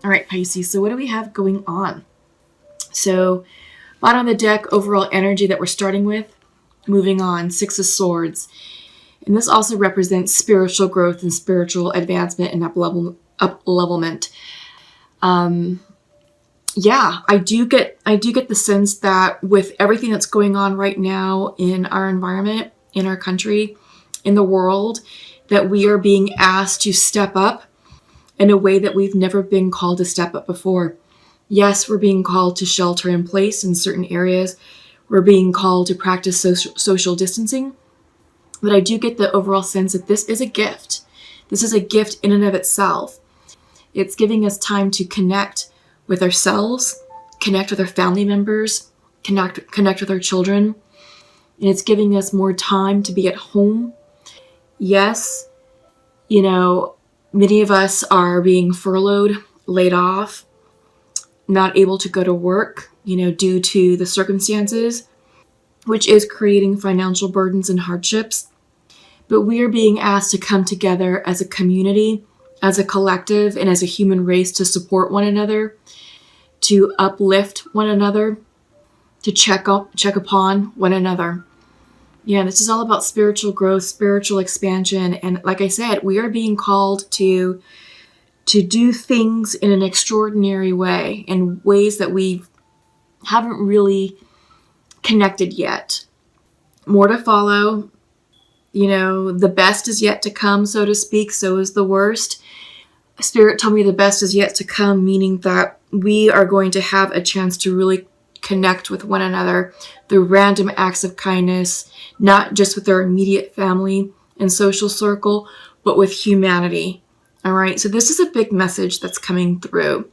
All right, Pisces. So what do we have going on? So bottom of the deck, overall energy that we're starting with. Moving on, Six of Swords. And this also represents spiritual growth and spiritual advancement and up-levelment. Yeah, I do get the sense that with everything that's going on right now in our environment, in our country, in the world, that we are being asked to step up in a way that we've never been called to step up before. Yes, we're being called to shelter in place in certain areas. We're being called to practice social distancing. But I do get the overall sense that this is a gift. This is a gift in and of itself. It's giving us time to connect with ourselves, connect with our family members, connect with our children. And it's giving us more time to be at home. Yes, many of us are being furloughed, laid off, not able to go to work, due to the circumstances, which is creating financial burdens and hardships. But we are being asked to come together as a community, as a collective, and as a human race to support one another, to uplift one another, to check upon one another. Yeah, this is all about spiritual growth, spiritual expansion. And like I said, we are being called to do things in an extraordinary way, in ways that we haven't really connected yet. More to follow. The best is yet to come, so to speak. So is the worst. Spirit told me the best is yet to come, meaning that we are going to have a chance to really connect with one another through random acts of kindness, not just with our immediate family and social circle, but with humanity. All right. So this is a big message that's coming through.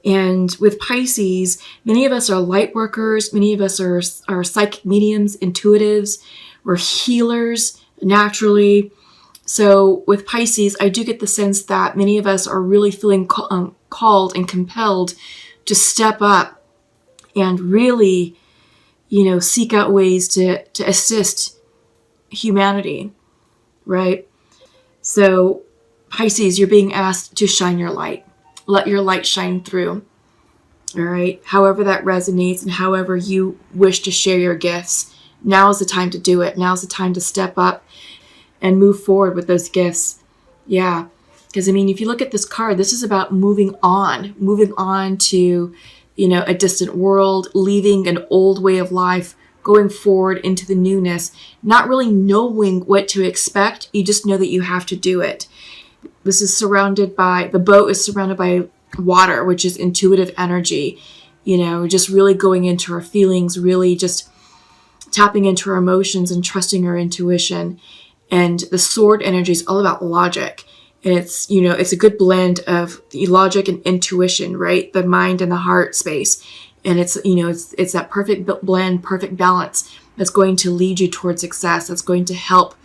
And with Pisces, many of us are light workers. Many of us are psychic mediums, intuitives. We're healers naturally. So with Pisces, I do get the sense that many of us are really feeling called and compelled to step up and really, seek out ways to assist humanity, right? So Pisces, you're being asked to shine your light. Let your light shine through, all right? However that resonates and however you wish to share your gifts, now is the time to do it. Now is the time to step up and move forward with those gifts. Yeah, because if you look at this card, this is about moving on to, a distant world, leaving an old way of life, going forward into the newness, not really knowing what to expect. You just know that you have to do it. This is the boat is surrounded by water, which is intuitive energy, just really going into our feelings, really just tapping into our emotions and trusting our intuition. And the sword energy is all about logic. And it's, it's a good blend of the logic and intuition, right? The mind and the heart space. And it's, it's that perfect blend, perfect balance that's going to lead you towards success. That's going to help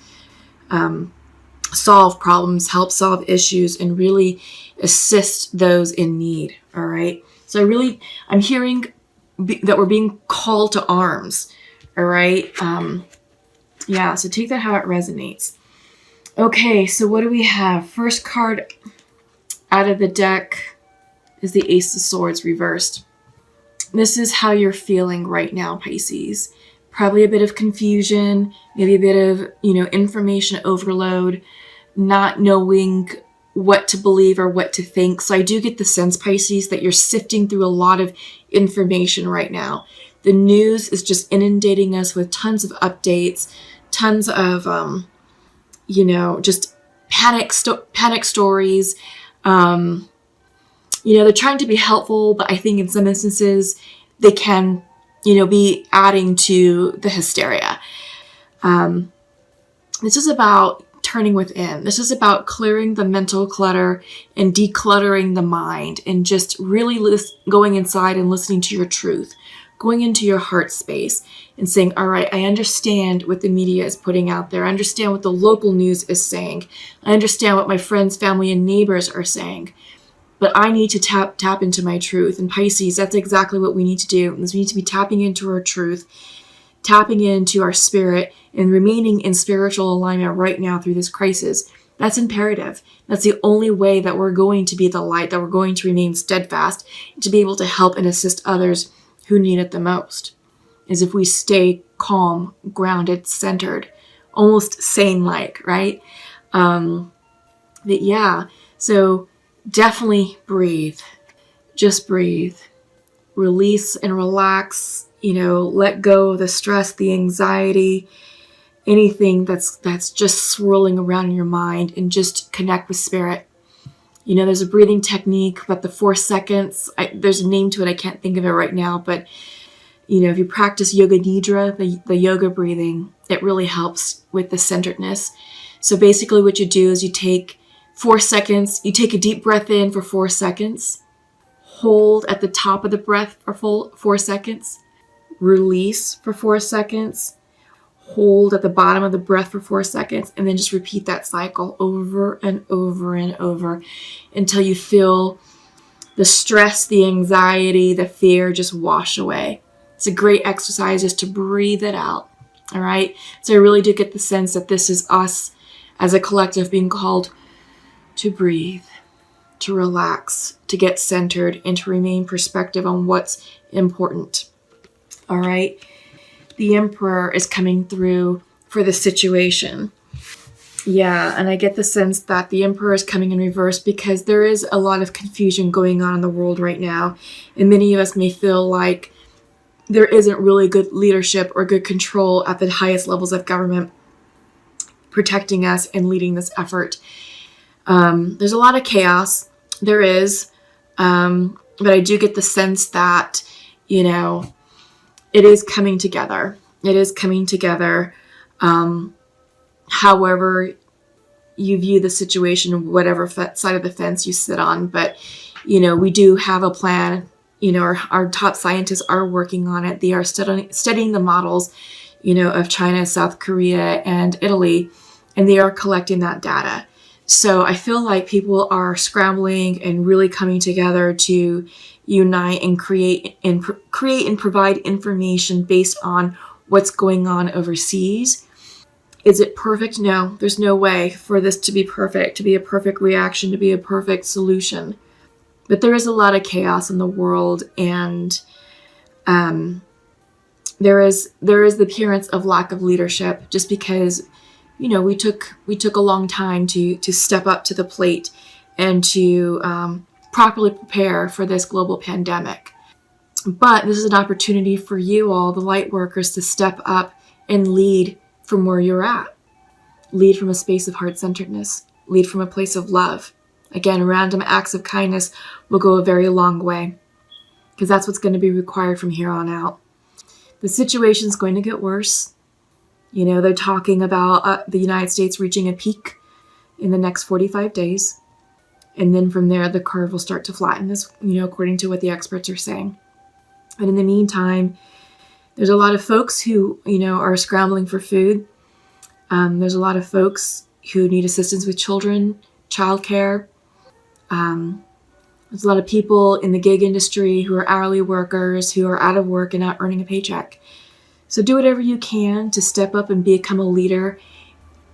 solve problems, help solve issues, and really assist those in need. All right. So I'm hearing that we're being called to arms. All right. Yeah. So take that how it resonates. Okay. So what do we have? First card out of the deck is the Ace of Swords reversed. This is how you're feeling right now, Pisces. Probably a bit of confusion, maybe a bit of, information overload, not knowing what to believe or what to think. So I do get the sense, Pisces, that you're sifting through a lot of information right now. The news is just inundating us with tons of updates, tons of, just panic stories. They're trying to be helpful, but I think in some instances they can, be adding to the hysteria. This is about turning within. This is about clearing the mental clutter and decluttering the mind and just really going inside and listening to your truth, going into your heart space and saying, all right, I understand what the media is putting out there. I understand what the local news is saying. I understand what my friends, family, and neighbors are saying. But I need to tap into my truth. And Pisces, that's exactly what we need to do. We need to be tapping into our truth, tapping into our spirit, and remaining in spiritual alignment right now through this crisis. That's imperative. That's the only way that we're going to be the light, that we're going to remain steadfast, to be able to help and assist others who need it the most, is if we stay calm, grounded, centered, almost sane-like, right? But yeah, so definitely breathe. Just breathe. Release and relax, let go of the stress, the anxiety, anything that's just swirling around in your mind, and just connect with spirit. There's a breathing technique about the 4 seconds. There's a name to it. I can't think of it right now, but if you practice yoga nidra, the yoga breathing, it really helps with the centeredness. So basically what you do is you take 4 seconds, you take a deep breath in for 4 seconds, hold at the top of the breath for 4 seconds, release for 4 seconds, hold at the bottom of the breath for 4 seconds, and then just repeat that cycle over and over and over until you feel the stress, the anxiety, the fear just wash away. It's a great exercise just to breathe it out. All right. So I really do get the sense that this is us as a collective being called to breathe, to relax, to get centered, and to remain perspective on what's important. All right. The Emperor is coming through for the situation. Yeah, and I get the sense that the Emperor is coming in reverse because there is a lot of confusion going on in the world right now. And many of us may feel like there isn't really good leadership or good control at the highest levels of government protecting us and leading this effort. There's a lot of chaos. There is. But I do get the sense that, it is coming together. It is coming together. However you view the situation, whatever side of the fence you sit on. But, we do have a plan. Our top scientists are working on it. They are studying the models, of China, South Korea, and Italy, and they are collecting that data. So I feel like people are scrambling and really coming together to unite and create and provide information based on what's going on overseas. Is it perfect? No, there's no way for this to be perfect, to be a perfect reaction, to be a perfect solution. But there is a lot of chaos in the world, and there is the appearance of lack of leadership, just because we took a long time to step up to the plate and to properly prepare for this global pandemic. But this is an opportunity for you all, the light workers, to step up and lead from where you're at. Lead from a space of heart-centeredness. Lead from a place of love. Again, random acts of kindness will go a very long way, because that's what's going to be required from here on out. The situation's going to get worse. They're talking about the United States reaching a peak in the next 45 days. And then from there, the curve will start to flatten, as, according to what the experts are saying. And in the meantime, there's a lot of folks who, are scrambling for food. There's a lot of folks who need assistance with children, childcare. There's a lot of people in the gig industry who are hourly workers, who are out of work and not earning a paycheck. So do whatever you can to step up and become a leader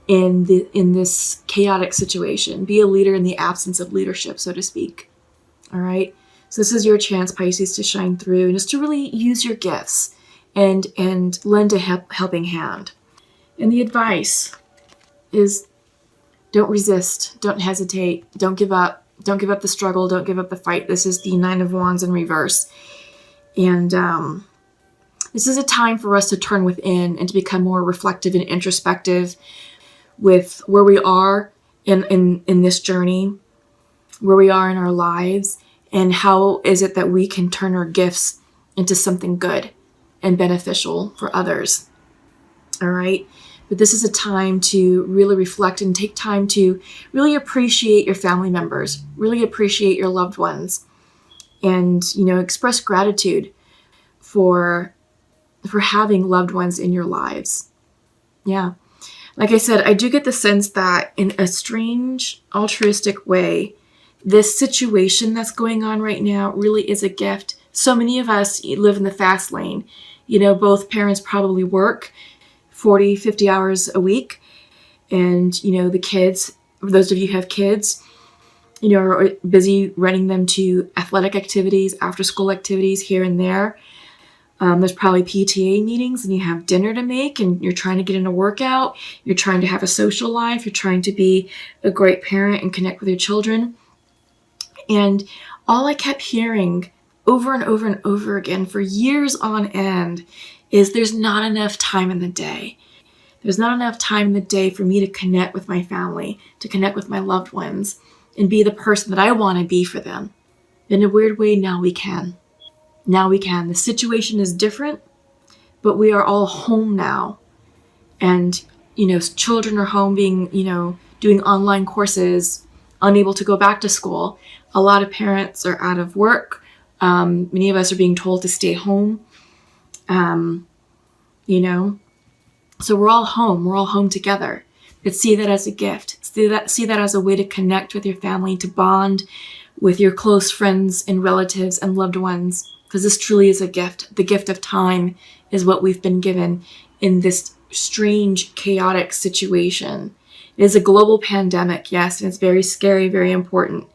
in this chaotic situation. Be a leader in the absence of leadership, so to speak. All right. So this is your chance, Pisces, to shine through and just to really use your gifts and lend a helping hand. And the advice is, don't resist, don't hesitate, don't give up. Don't give up the struggle. Don't give up the fight. This is the 9 of Wands in reverse. And this is a time for us to turn within and to become more reflective and introspective with where we are in this journey, where we are in our lives, and how is it that we can turn our gifts into something good and beneficial for others. All right. But this is a time to really reflect and take time to really appreciate your family members, really appreciate your loved ones, and, express gratitude for having loved ones in your lives. Yeah. Like I said, I do get the sense that in a strange, altruistic way, this situation that's going on right now really is a gift. So many of us live in the fast lane. Both parents probably work 40, 50 hours a week. And, the kids For those of you who have kids, are busy running them to athletic activities, after school activities here and there. There's probably PTA meetings and you have dinner to make and you're trying to get in a workout. You're trying to have a social life. You're trying to be a great parent and connect with your children. And all I kept hearing over and over and over again for years on end is there's not enough time in the day. There's not enough time in the day for me to connect with my family, to connect with my loved ones, and be the person that I want to be for them. In a weird way, now we can. Now we can. The situation is different, but we are all home now. And, children are home being, doing online courses, unable to go back to school. A lot of parents are out of work. Many of us are being told to stay home. So we're all home. We're all home together. But see that as a gift. See that as a way to connect with your family, to bond with your close friends and relatives and loved ones. Because this truly is a gift. The gift of time is what we've been given in this strange, chaotic situation. It is a global pandemic, yes, and it's very scary, very important.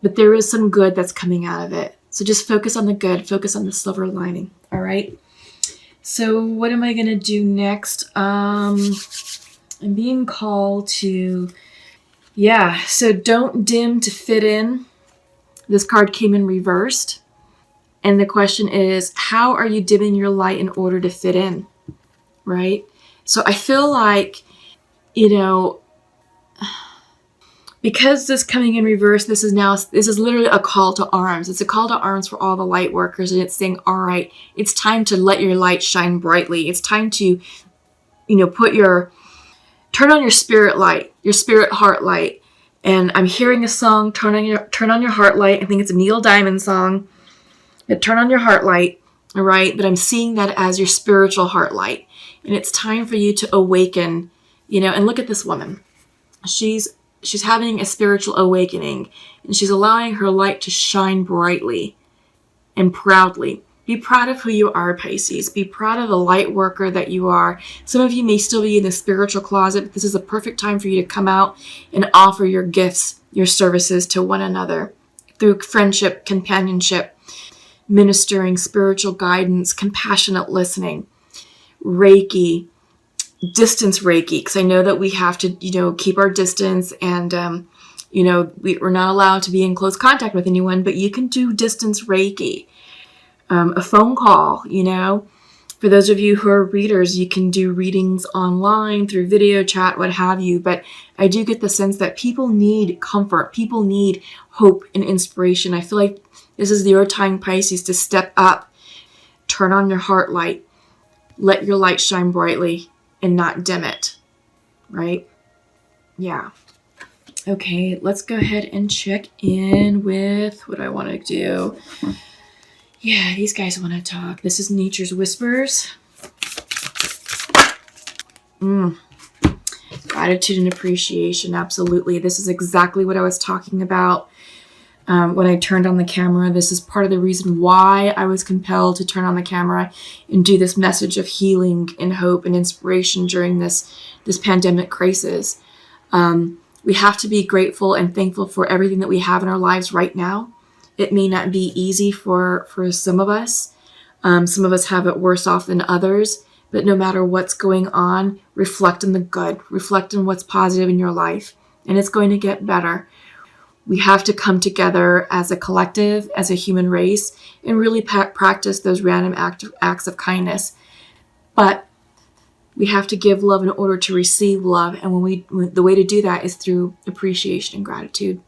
But there is some good that's coming out of it. So just focus on the good. Focus on the silver lining. All right? So what am I going to do next? I'm being called to, so don't dim to fit in. This card came in reversed. And the question is, how are you dimming your light in order to fit in? Right? So I feel like, because this coming in reverse, this is literally a call to arms. It's a call to arms for all the light workers. And it's saying, all right, it's time to let your light shine brightly. It's time to, turn on your spirit light, your spirit heart light. And I'm hearing a song, turn on your heart light. I think it's a Neil Diamond song. Turn on your heart light, all right? But I'm seeing that as your spiritual heart light. And it's time for you to awaken, and look at this woman. She's having a spiritual awakening, and she's allowing her light to shine brightly and proudly. Be proud of who you are, Pisces. Be proud of the light worker that you are. Some of you may still be in the spiritual closet, but this is a perfect time for you to come out and offer your gifts, your services to one another through friendship, companionship, ministering, spiritual guidance, compassionate listening, Reiki, distance Reiki, because I know that we have to, keep our distance and, we're not allowed to be in close contact with anyone, but you can do distance Reiki, a phone call, For those of you who are readers, you can do readings online through video chat, what have you. But I do get the sense that people need comfort. People need hope and inspiration. I feel like this is your time, Pisces, to step up, turn on your heart light, let your light shine brightly and not dim it, right? Yeah. Okay, let's go ahead and check in with what I want to do. Yeah, these guys want to talk. This is Nature's Whispers. Gratitude and appreciation, absolutely. This is exactly what I was talking about when I turned on the camera. This is part of the reason why I was compelled to turn on the camera and do this message of healing and hope and inspiration during this pandemic crisis. We have to be grateful and thankful for everything that we have in our lives right now. It may not be easy for some of us. Some of us have it worse off than others. But no matter what's going on, reflect on the good. Reflect on what's positive in your life. And it's going to get better. We have to come together as a collective, as a human race, and really practice those random acts of kindness. But we have to give love in order to receive love. And the way to do that is through appreciation and gratitude.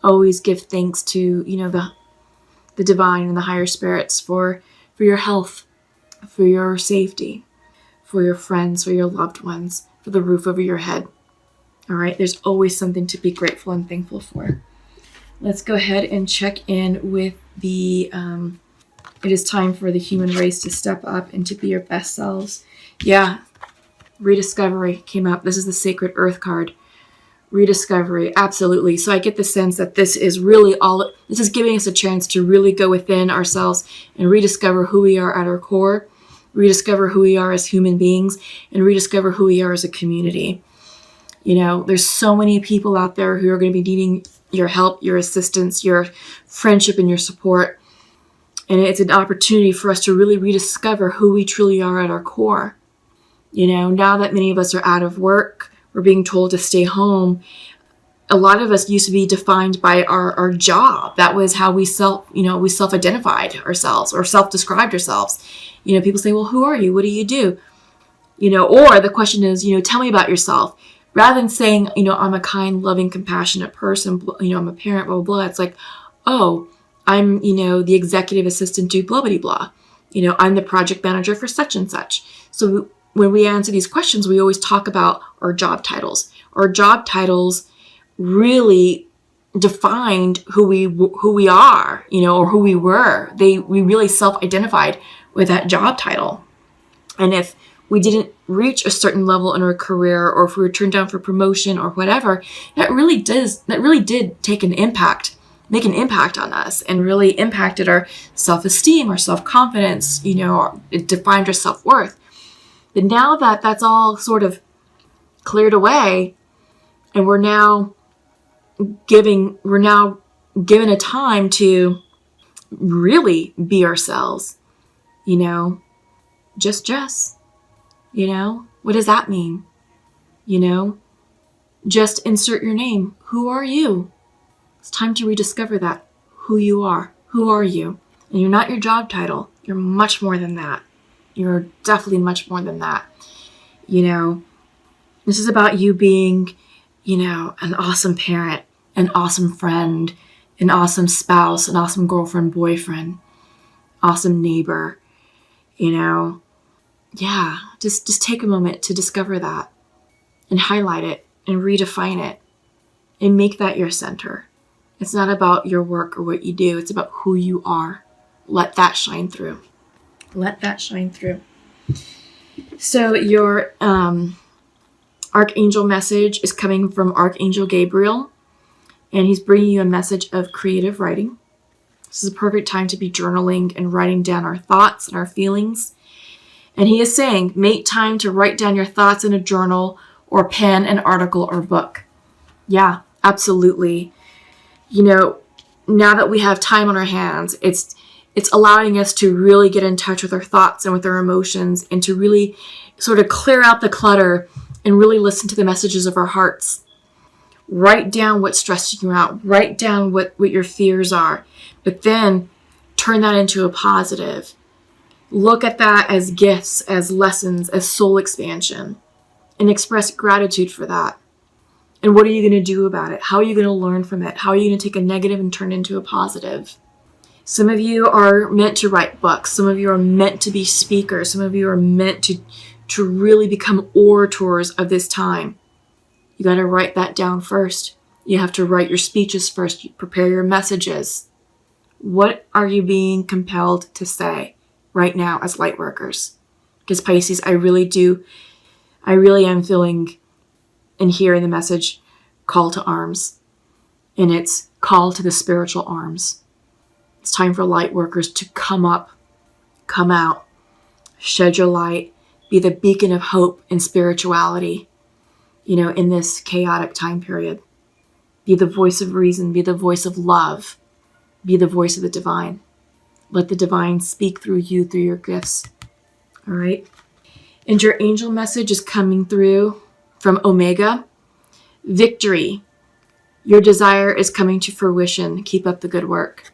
Always give thanks to, the divine and the higher spirits for your health, for your safety, for your friends, for your loved ones, for the roof over your head. All right, there's always something to be grateful and thankful for. Let's go ahead and check in with it is time for the human race to step up and to be your best selves. Yeah, rediscovery came up. This is the Sacred Earth card. Rediscovery, absolutely. So I get the sense that this is giving us a chance to really go within ourselves and rediscover who we are at our core, rediscover who we are as human beings, and rediscover who we are as a community. There's so many people out there who are going to be needing your help, your assistance, your friendship, and your support. And it's an opportunity for us to really rediscover who we truly are at our core. Now that many of us are out of work, we're being told to stay home. A lot of us used to be defined by our job. That was how we self-identified ourselves or self-described ourselves. People say, well, who are you? What do you do? Or the question is, tell me about yourself. Rather than saying, I'm a kind, loving, compassionate person, I'm a parent, blah, blah, blah. It's like, oh, I'm, the executive assistant to blah, blah, blah. I'm the project manager for such and such. So when we answer these questions, we always talk about our job titles. Our job titles really defined who we are, or who we were. We really self-identified with that job title. And if we didn't reach a certain level in our career, or if we were turned down for promotion or whatever, that really did make an impact on us, and really impacted our self-esteem, our self-confidence, it defined our self-worth. But now that that's all sort of cleared away, and we're now given a time to really be ourselves, just Jess. What does that mean? Just insert your name. Who are you? It's time to rediscover that. Who you are. Who are you? And you're not your job title. You're much more than that. You're definitely much more than that. This is about you being, an awesome parent, an awesome friend, an awesome spouse, an awesome girlfriend, boyfriend, awesome neighbor, Yeah, just take a moment to discover that and highlight it and redefine it and make that your center. It's not about your work or what you do. It's about who you are. Let that shine through. Let that shine through. So your archangel message is coming from Archangel Gabriel, and he's bringing you a message of creative writing. This is a perfect time to be journaling and writing down our thoughts and our feelings. And he is saying, make time to write down your thoughts in a journal or pen an article or book. Yeah, absolutely. Now that we have time on our hands, it's allowing us to really get in touch with our thoughts and with our emotions, and to really sort of clear out the clutter and really listen to the messages of our hearts. Write down what's stressing you out. Write down what your fears are. But then turn that into a positive. Look at that as gifts, as lessons, as soul expansion, and express gratitude for that. And what are you going to do about it? How are you going to learn from it? How are you going to take a negative and turn it into a positive? Some of you are meant to write books. Some of you are meant to be speakers. Some of you are meant to really become orators of this time. You got to write that down first. You have to write your speeches first. You prepare your messages. What are you being compelled to say right now as light workers? Because Pisces, I really am feeling and hearing the message, call to arms. And it's call to the spiritual arms. It's time for light workers to come up, come out, shed your light, be the beacon of hope and spirituality, in this chaotic time period. Be the voice of reason, be the voice of love, be the voice of the divine. Let the divine speak through you, through your gifts. All right. And your angel message is coming through from Omega. Victory. Your desire is coming to fruition. Keep up the good work.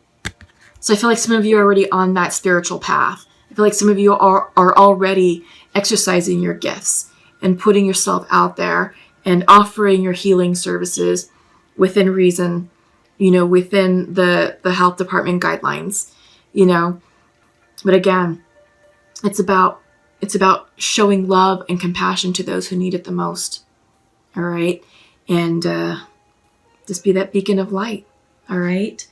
So I feel like some of you are already on that spiritual path. I feel like some of you are already exercising your gifts and putting yourself out there and offering your healing services within reason, within the health department guidelines, But again, it's about showing love and compassion to those who need it the most. All right. And just be that beacon of light. All right.